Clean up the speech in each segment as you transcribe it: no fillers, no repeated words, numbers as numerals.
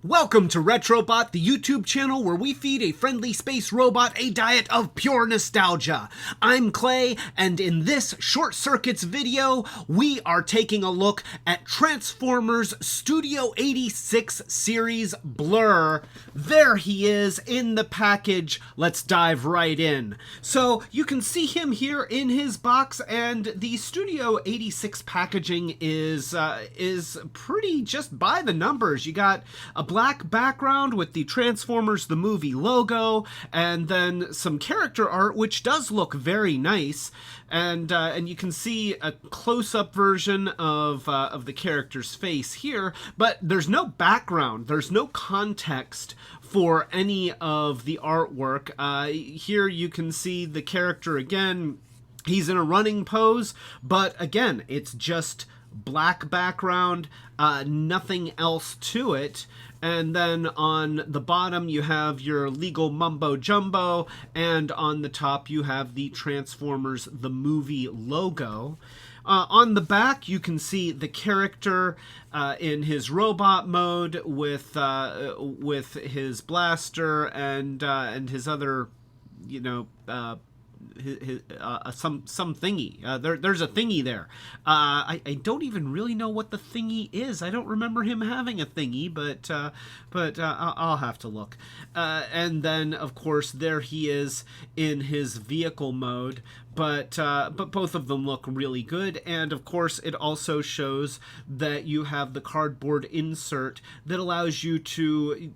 Welcome to Retrobot, the YouTube channel where we feed a friendly space robot a diet of pure nostalgia. I'm Clay, and in this Short Circuits video, we are taking a look at Transformers Studio 86 series Blurr. There he is in the package. Let's dive right in. So you can see him here in his box, and the Studio 86 packaging is pretty just by the numbers. You got a black background with the Transformers the movie logo, and then some character art which does look very nice, and you can see a close-up version of the character's face here, but there's no background, there's no context for any of the artwork. Here you can see the character again. He's in a running pose, but again, it's just black background, nothing else to it. And then on the bottom you have your legal mumbo jumbo, and on the top you have the Transformers the movie logo. On the back you can see the character in his robot mode with his blaster and his other, you know, some thingy. There's a thingy there. I don't even really know what the thingy is. I don't remember him having a thingy, but I'll have to look. And then of course there he is in his vehicle mode. But both of them look really good, and of course it also shows that you have the cardboard insert that allows you to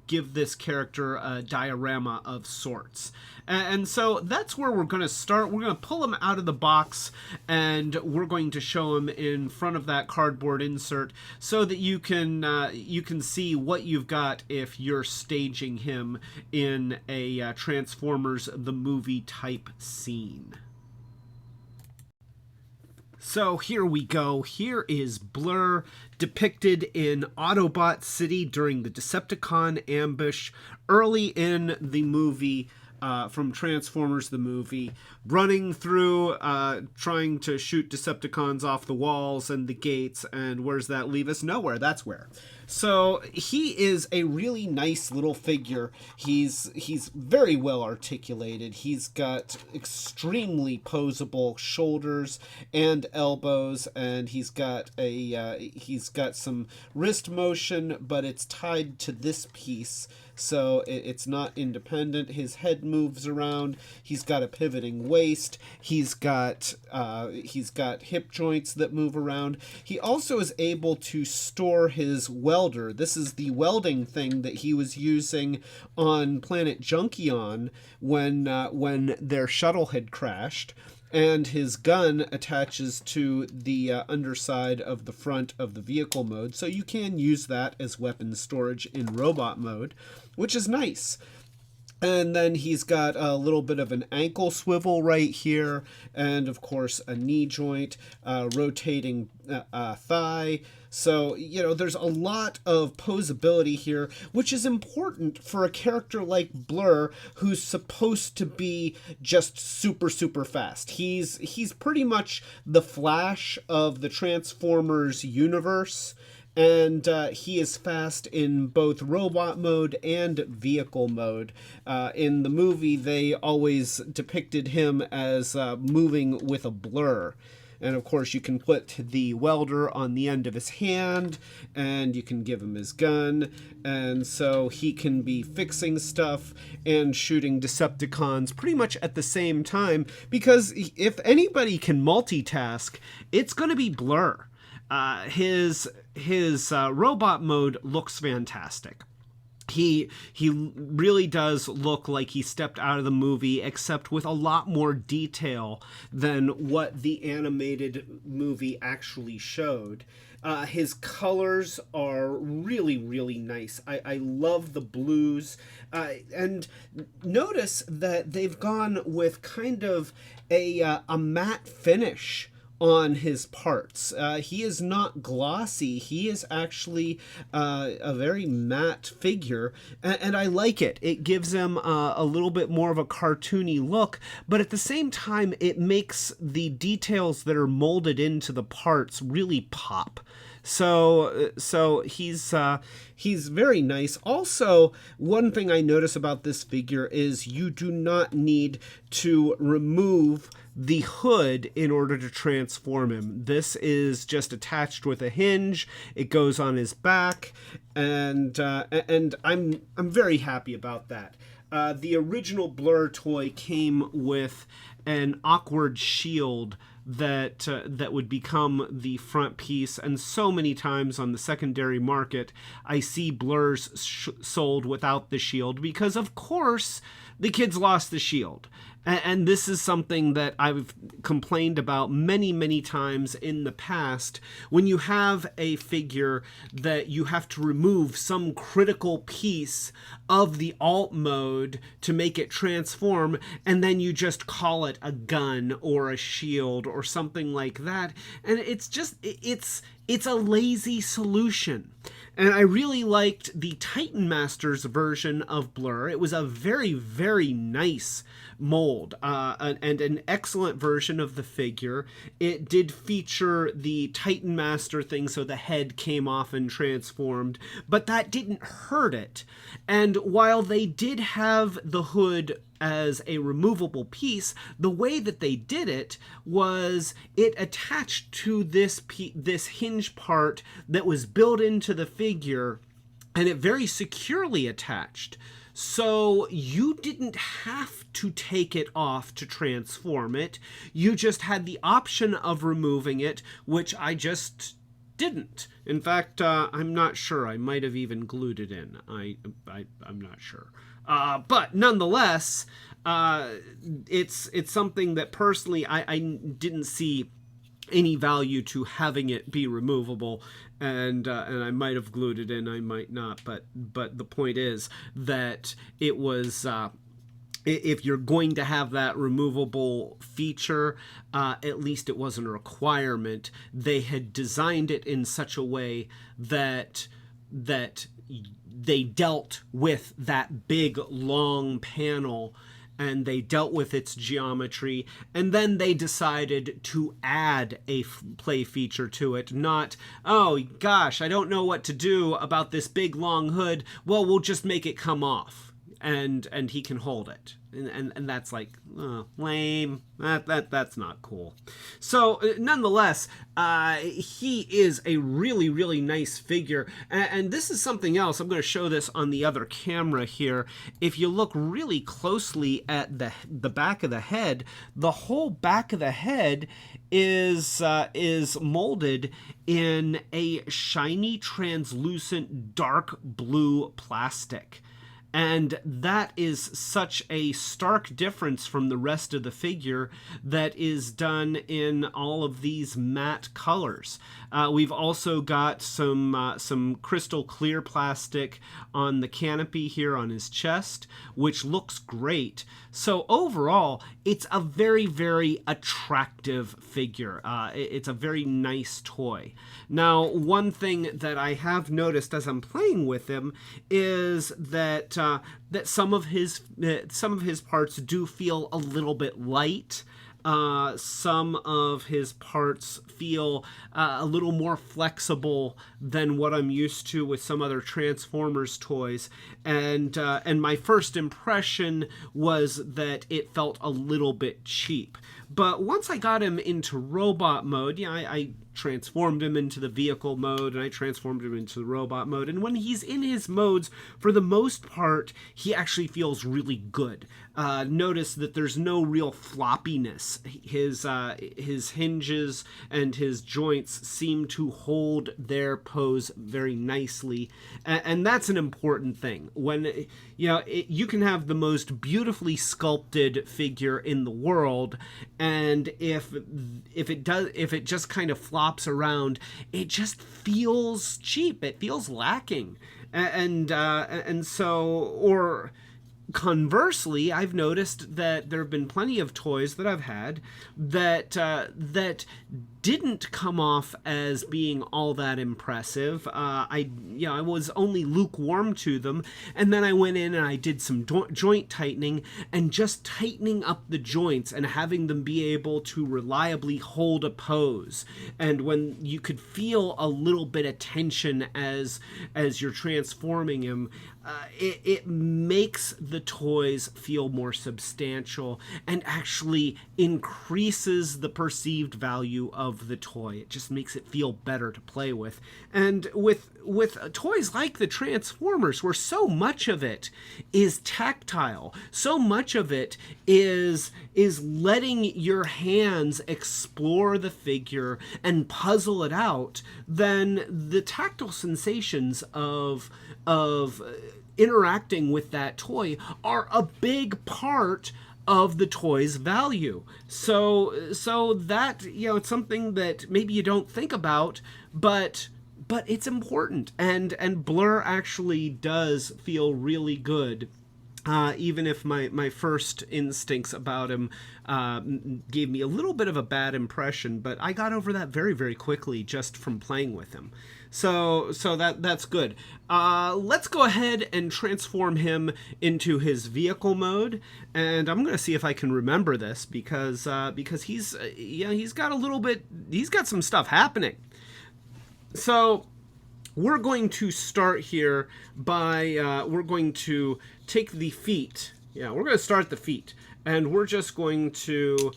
give this character a diorama of sorts. And so that's where we're going to start. We're going to pull him out of the box, and we're going to show him in front of that cardboard insert so that you can see what you've got if you're staging him in a Transformers the movie type scene. So here we go. Here is Blurr depicted in Autobot City during the Decepticon ambush early in the movie. From Transformers the movie, running through, trying to shoot Decepticons off the walls and the gates, and where's that leave us? Nowhere, that's where. So he is a really nice little figure. He's very well articulated. He's got extremely posable shoulders and elbows, and he's got some wrist motion, but it's tied to this piece, so it's not independent. His head moves around. He's got a pivoting waist. He's got hip joints that move around. He also is able to store his welder. This is the welding thing that he was using on planet Junkion when their shuttle had crashed. And his gun attaches to the underside of the front of the vehicle mode, so you can use that as weapon storage in robot mode, which is nice. And then he's got a little bit of an ankle swivel right here, and of course a knee joint, rotating thigh. So, you know, there's a lot of posability here, which is important for a character like Blurr, who's supposed to be just super, super fast. He's pretty much the Flash of the Transformers universe. And he is fast in both robot mode and vehicle mode. In the movie, they always depicted him as moving with a blur. And of course, you can put the welder on the end of his hand, and you can give him his gun. And so he can be fixing stuff and shooting Decepticons pretty much at the same time. Because if anybody can multitask, it's going to be Blurr. His robot mode looks fantastic. He really does look like he stepped out of the movie, except with a lot more detail than what the animated movie actually showed. His colors are really, really nice. I love the blues. And notice that they've gone with kind of a matte finish on his parts. He is not glossy. He is actually a very matte figure, and I like it. It gives him a little bit more of a cartoony look, but at the same time, it makes the details that are molded into the parts really pop. So he's very nice. Also, one thing I notice about this figure is you do not need to remove the hood in order to transform him. This is just attached with a hinge. It goes on his back, and I'm very happy about that. The original Blurr toy came with an awkward shield that would become the front piece, and so many times on the secondary market I see Blurrs sold without the shield because, of course, the kids lost the shield. And this is something that I've complained about many times in the past. When you have a figure that you have to remove some critical piece of the alt mode to make it transform, and then you just call it a gun or a shield or something like that, and it's a lazy solution. And I really liked the Titan Masters version of Blurr. It was a very nice mold and an excellent version of the figure. It did feature the Titan Master thing, so the head came off and transformed, but that didn't hurt it. And while they did have the hood as a removable piece, the way that they did it was it attached to this hinge part that was built into the figure, and it very securely attached. So you didn't have to take it off to transform it. You just had the option of removing it, which I just didn't. In fact, I'm not sure. I might have even glued it in. I'm not sure. But nonetheless, it's something that personally I didn't see any value to having it be removable, and I might have glued it in, I might not, but the point is that it was if you're going to have that removable feature, at least it wasn't a requirement. They had designed it in such a way that they dealt with that big long panel, and they dealt with its geometry, and then they decided to add a play feature to it. Not, oh gosh, I don't know what to do about this big long hood. Well, we'll just make it come off, and he can hold it. And that's like, lame. That's not cool. So nonetheless, he is a really nice figure. And this is something else. I'm going to show this on the other camera here. If you look really closely at the back of the head, the whole back of the head is molded in a shiny, translucent, dark blue plastic. And that is such a stark difference from the rest of the figure that is done in all of these matte colors. We've also got some crystal clear plastic on the canopy here on his chest, which looks great. So overall, it's a very attractive figure. It's a very nice toy. Now, one thing that I have noticed as I'm playing with him is that some of his parts do feel a little bit light. Some of his parts feel a little more flexible than what I'm used to with some other Transformers toys, and my first impression was that it felt a little bit cheap. But once I got him into robot mode, I transformed him into the vehicle mode, and I transformed him into the robot mode, and when he's in his modes, for the most part, he actually feels really good. Notice that there's no real floppiness. His hinges and his joints seem to hold their pose very nicely, and that's an important thing. When you can have the most beautifully sculpted figure in the world, and if it just kind of flops around, it just feels cheap. It feels lacking, and so, or Conversely, I've noticed that there have been plenty of toys that I've had that didn't come off as being all that impressive. I was only lukewarm to them, and then I went in and I did some joint tightening, and just tightening up the joints and having them be able to reliably hold a pose. And when you could feel a little bit of tension as you're transforming him, it makes the toys feel more substantial and actually increases the perceived value of the toy. It just makes it feel better to play with. And with toys like the Transformers, where so much of it is tactile, so much of it is letting your hands explore the figure and puzzle it out, then the tactile sensations of interacting with that toy are a big part of the toy's value. So that, it's something that maybe you don't think about, but it's important. And Blurr actually does feel really good. Even if my first instincts about him gave me a little bit of a bad impression, but I got over that very, very quickly just from playing with him. So that's good. Let's go ahead and transform him into his vehicle mode, and I'm gonna see if I can remember this because he's got some stuff happening. So we're going to start here by we're going to take the feet. Yeah, we're going to start the feet, and we're just going to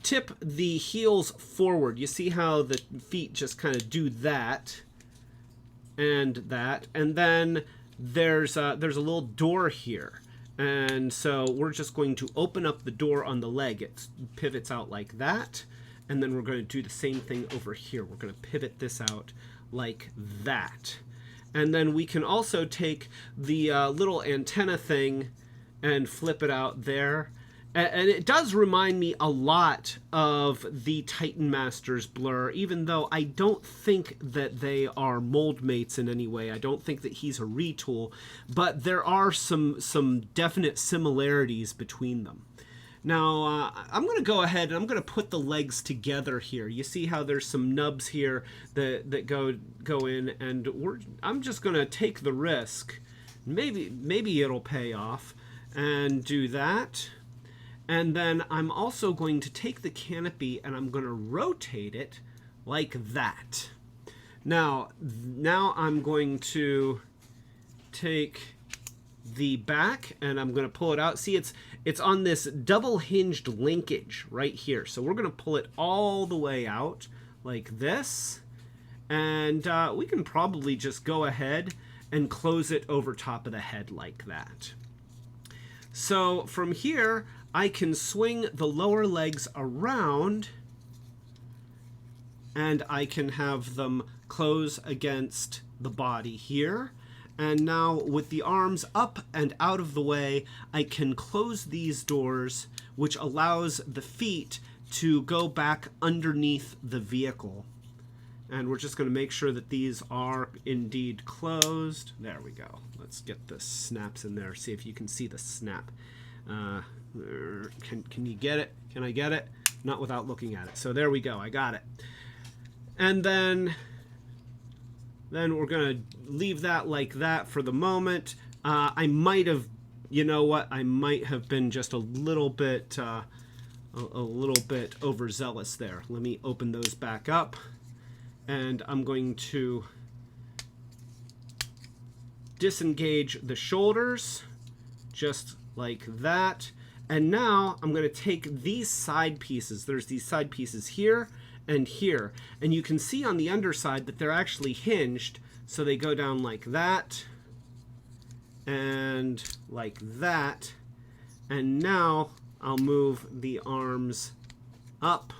tip the heels forward. You see how the feet just kind of do that and that, and then there's a little door here, and so we're just going to open up the door on the leg. It pivots out like that, and then we're going to do the same thing over here. We're going to pivot this out like that. And then we can also take the little antenna thing and flip it out there. And it does remind me a lot of the Titan Masters Blurr, even though I don't think that they are mold mates in any way. I don't think that he's a retool, but there are some definite similarities between them. Now, I'm going to go ahead and I'm going to put the legs together here. You see how there's some nubs here that go in, and I'm just going to take the risk. Maybe it'll pay off, and do that. And then I'm also going to take the canopy and I'm going to rotate it like that. Now I'm going to take the back and I'm going to pull it out. See, it's on this double hinged linkage right here. So we're going to pull it all the way out like this. And we can probably just go ahead and close it over top of the head like that. So from here, I can swing the lower legs around and I can have them close against the body here. And now with the arms up and out of the way, I can close these doors, which allows the feet to go back underneath the vehicle. And we're just going to make sure that these are indeed closed. There we go. Let's get the snaps in there. See if you can see the snap. Can you get it? Can I get it? Not without looking at it. So there we go. I got it. And then we're going to leave that like that for the moment. I might have, I might have been just a little bit overzealous there. Let me open those back up. And I'm going to disengage the shoulders just like that. And now I'm going to take these side pieces. There's these side pieces here and here. And you can see on the underside that they're actually hinged. So they go down like that and like that. And now I'll move the arms up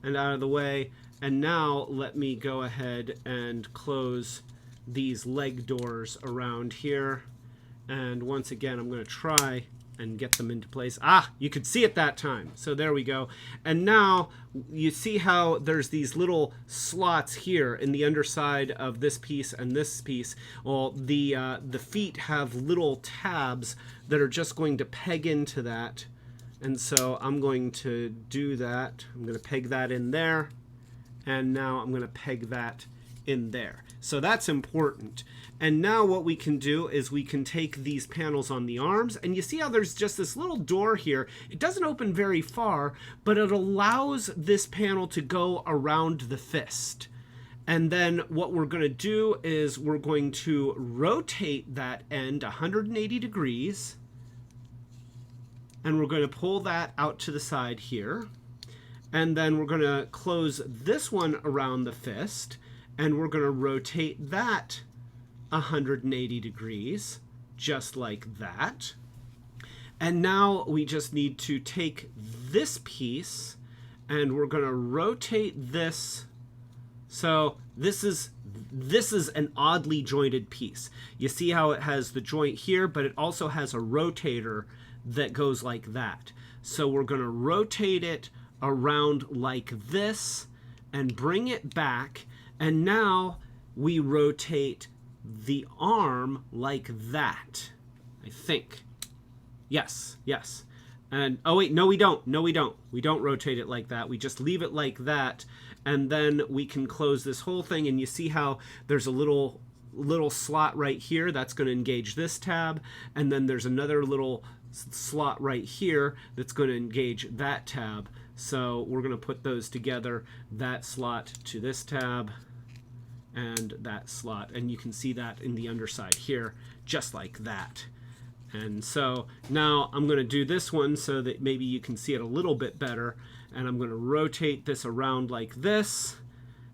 and out of the way. And now let me go ahead and close these leg doors around here. And once again, I'm going to try and get them into place. Ah, you could see it that time. So there we go. And now you see how there's these little slots here in the underside of this piece and this piece. Well, the feet have little tabs that are just going to peg into that. And so I'm going to do that. I'm going to peg that in there. And now I'm going to peg that in there. So that's important. And now what we can do is we can take these panels on the arms, and you see how there's just this little door here. It doesn't open very far, but it allows this panel to go around the fist. And then what we're going to do is we're going to rotate that end 180 degrees, and we're going to pull that out to the side here. And then we're going to close this one around the fist, and we're going to rotate that 180 degrees, just like that. And now we just need to take this piece, and we're going to rotate this. So this is an oddly jointed piece. You see how it has the joint here, but it also has a rotator that goes like that. So we're going to rotate it around like this and bring it back, and now we rotate the arm like that, I think. Yes. And oh wait, no we don't. We don't rotate it like that. We just leave it like that, and then we can close this whole thing, and you see how there's a little slot right here that's going to engage this tab, and then there's another little slot right here that's going to engage that tab. So we're going to put those together, that slot to this tab and that slot, and you can see that in the underside here, just like that. And so now I'm going to do this one so that maybe you can see it a little bit better, and I'm going to rotate this around like this,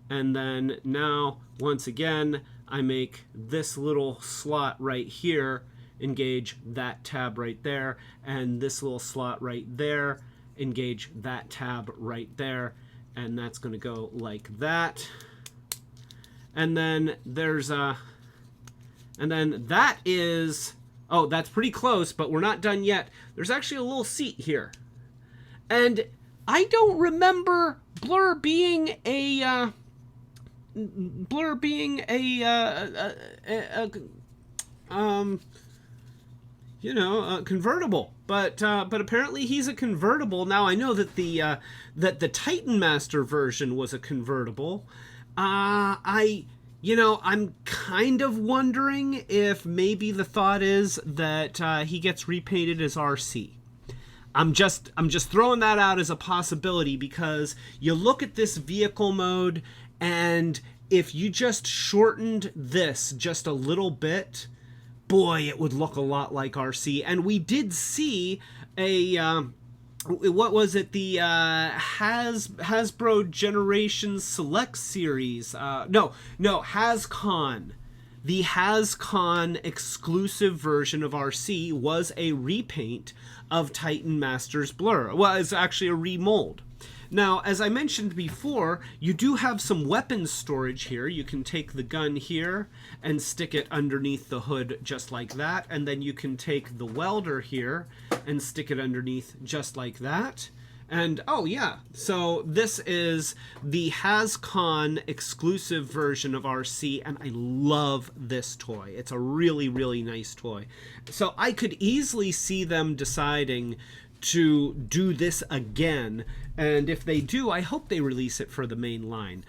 and then now once again I make this little slot right here engage that tab right there, and this little slot right there engage that tab right there, and that's going to go like that. And then there's and then that is, oh, that's pretty close, but we're not done yet. There's actually a little seat here, and I don't remember Blurr being a convertible, but apparently he's a convertible. Now I know that the Titan Master version was a convertible. I'm kind of wondering if maybe the thought is that he gets repainted as RC. I'm just throwing that out as a possibility, because you look at this vehicle mode, and if you just shortened this just a little bit, boy, it would look a lot like RC. And we did see a what was it, the Hasbro Generations Select Series, HasCon. The HasCon exclusive version of RC was a repaint of Titan Masters Blurr. Well, it's actually a remold. Now, as I mentioned before, you do have some weapons storage here. You can take the gun here and stick it underneath the hood just like that, and then you can take the welder here and stick it underneath just like that. And oh yeah, so this is the HasCon exclusive version of RC, and I love this toy. It's a really, really nice toy. So I could easily see them deciding to do this again, and if they do, I hope they release it for the main line,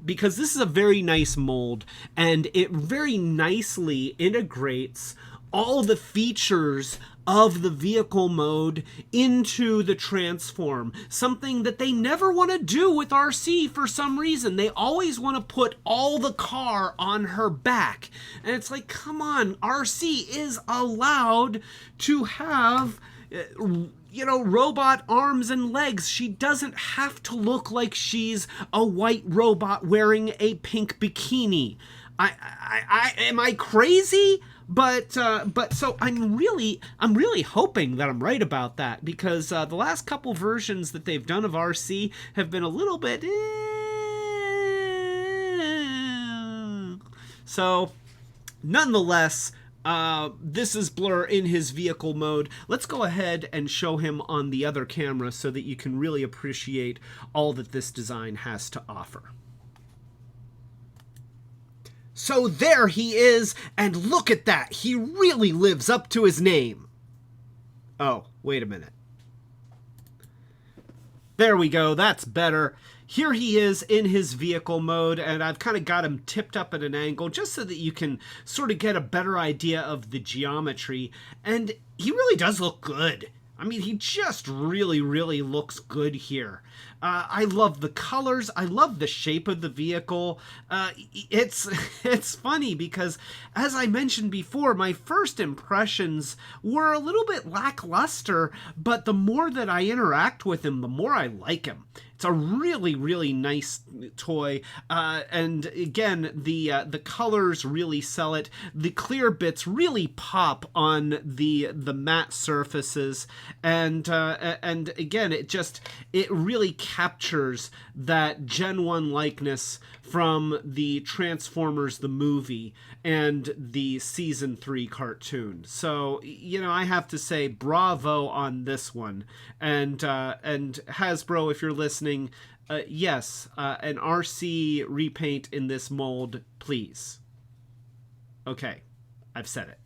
because this is a very nice mold, and it very nicely integrates all the features of the vehicle mode into the transform, something that they never want to do with RC for some reason. They always want to put all the car on her back, and it's like, come on, RC is allowed to have robot arms and legs. She doesn't have to look like she's a white robot wearing a pink bikini. Am I crazy? But so I'm really hoping that I'm right about that, because the last couple versions that they've done of RC have been a little bit so nonetheless, This is Blurr in his vehicle mode. Let's go ahead and show him on the other camera so that you can really appreciate all that this design has to offer. So there he is, and look at that. He really lives up to his name. Oh, wait a minute. There we go. That's better. Here he is in his vehicle mode, and I've kind of got him tipped up at an angle just so that you can sort of get a better idea of the geometry. And he really does look good. I mean, he just really, really looks good here. I love the colors. I love the shape of the vehicle. It's funny because, as I mentioned before, my first impressions were a little bit lackluster, but the more that I interact with him, the more I like him. It's a really, really nice toy, and again, the colors really sell it. The clear bits really pop on the matte surfaces, and again, it really captures that Gen 1 likeness from the Transformers the movie and the Season 3 cartoon. So, you know, I have to say bravo on this one. And Hasbro, if you're listening, yes, an RC repaint in this mold, please. Okay, I've said it.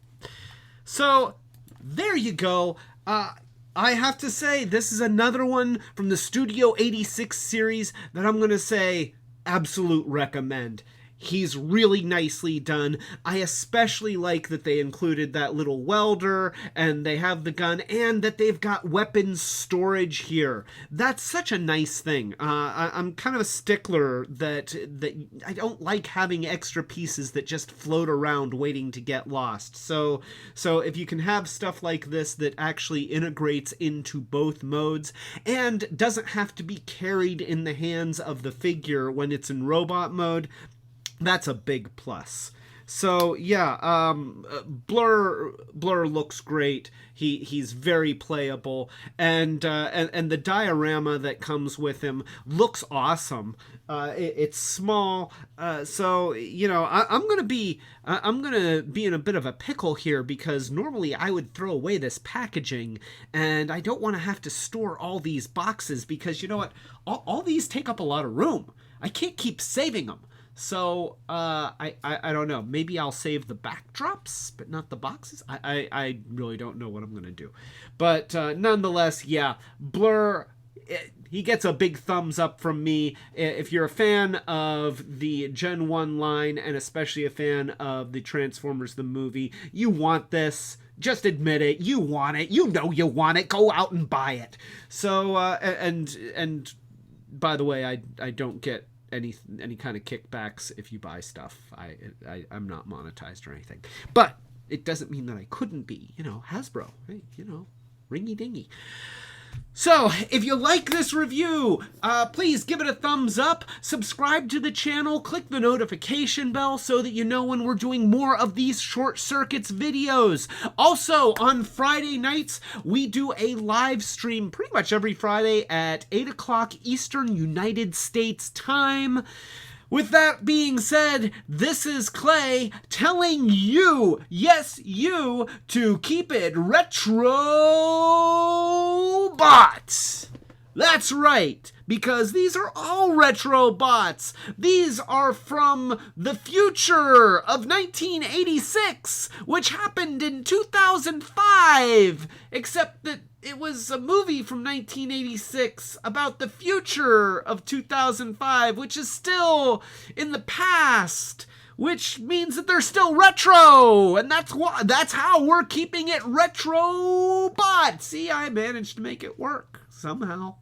So, there you go. I have to say, this is another one from the Studio 86 series that I'm going to say absolute recommend. He's really nicely done. I especially like that they included that little welder, and they have the gun, and that they've got weapons storage here. That's such a nice thing. I'm kind of a stickler that I don't like having extra pieces that just float around waiting to get lost. So if you can have stuff like this that actually integrates into both modes and doesn't have to be carried in the hands of the figure when it's in robot mode, that's a big plus. So yeah, Blurr looks great. He's very playable, and the diorama that comes with him looks awesome. It's small, so you know I'm gonna be in a bit of a pickle here, because normally I would throw away this packaging, and I don't want to have to store all these boxes, because you know what, all these take up a lot of room. I can't keep saving them. So, I don't know. Maybe I'll save the backdrops, but not the boxes. I really don't know what I'm going to do. But nonetheless, yeah, Blurr, he gets a big thumbs up from me. If you're a fan of the Gen 1 line, and especially a fan of the Transformers the movie, you want this. Just admit it. You want it. You know you want it. Go out and buy it. So, and by the way, I don't get any kind of kickbacks if you buy stuff. I'm not monetized or anything, but it doesn't mean that I couldn't be. You know, Hasbro, hey, you know, ringy dingy. So, if you like this review, please give it a thumbs up, subscribe to the channel, click the notification bell so that you know when we're doing more of these Short Circuits videos. Also, on Friday nights, we do a live stream pretty much every Friday at 8 o'clock Eastern United States time. With that being said, this is Clay telling you, yes, you, to keep it Retrobot. That's right, because these are all Retrobots. These are from the future of 1986, which happened in 2005, except that it was a movie from 1986 about the future of 2005, which is still in the past, which means that they're still retro, and that's how we're keeping it Retrobot. See, I managed to make it work somehow.